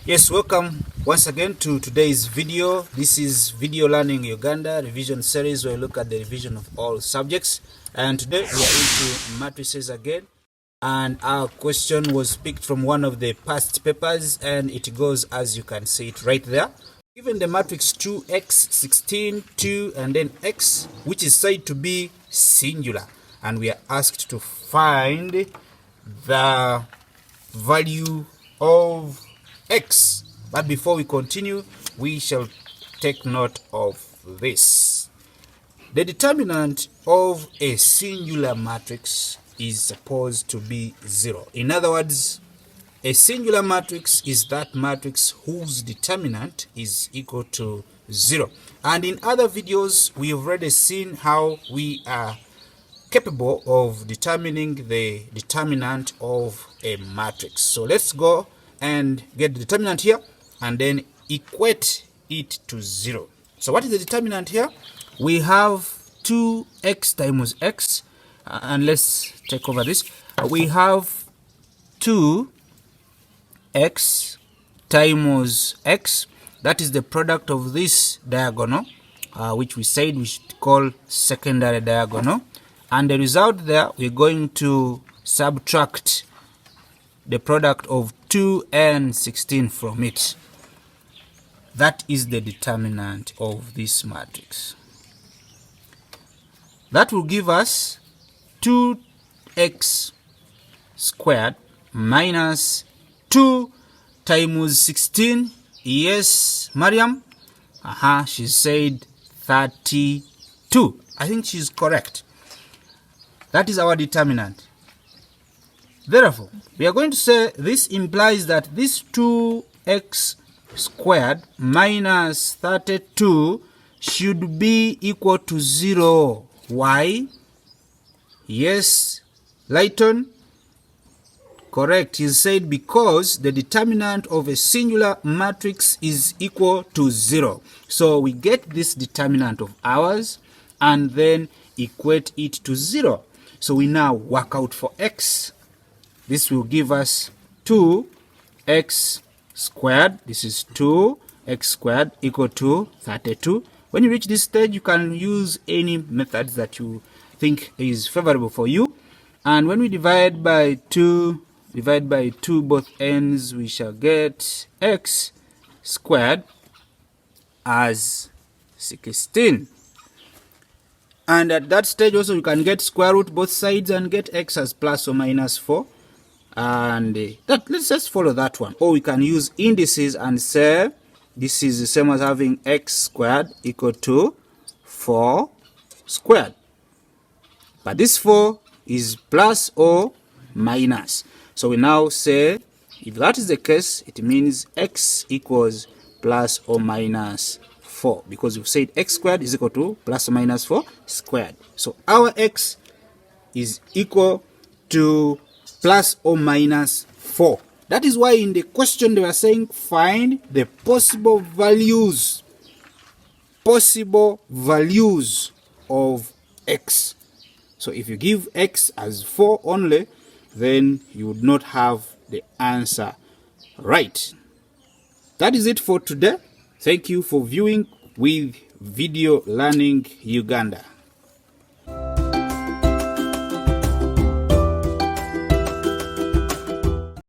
Yes, welcome once again to today's video. This is Video Learning Uganda revision series where we look at the revision of all subjects. And today we are into matrices again. And our question was picked from one of the past papers, and it goes as you can see it right there. Given the matrix 2x, 16, 2, and then x, which is said to be singular, and we are asked to find the value of x. But before we continue, we shall take note of this. The determinant of a singular matrix is supposed to be 0. In other words, a singular matrix is that matrix whose determinant is equal to 0. And in other videos, we have already seen how we are capable of determining the determinant of a matrix. So let's go and get the determinant here and then equate it to 0. So what is the determinant here? We have 2x times x, and let's take over this. We have 2x times x, that is the product of this diagonal, which we said we should call secondary diagonal. And the result there, we're going to subtract the product of 2 and 16 from it. That is the determinant of this matrix. That will give us 2x squared minus 2 times 16. Yes, Mariam? She said 32. I think she's correct. That is our determinant. Therefore, we are going to say this implies that this 2x squared minus 32 should be equal to 0. Why? Yes, Lighton? Correct. He said because the determinant of a singular matrix is equal to 0. So we get this determinant of ours and then equate it to 0. So we now work out for x. This will give us 2x squared. This is 2x squared equal to 32. When you reach this stage, you can use any method that you think is favorable for you. And when we divide by 2 both ends, we shall get x squared as 16. And at that stage also you can get square root both sides and get x as plus or minus 4. And let's just follow that one. Or we can use indices and say this is the same as having x squared equal to 4 squared. But this 4 is plus or minus. So we now say if that is the case, it means x equals plus or minus 4, because we've said x squared is equal to plus or minus 4 squared. So our x is equal to plus or minus 4. That is why in the question they were saying find the possible values of x. So if you give x as 4 only, then you would not have the answer right. That is it for today. Thank you for viewing with Video Learning Uganda.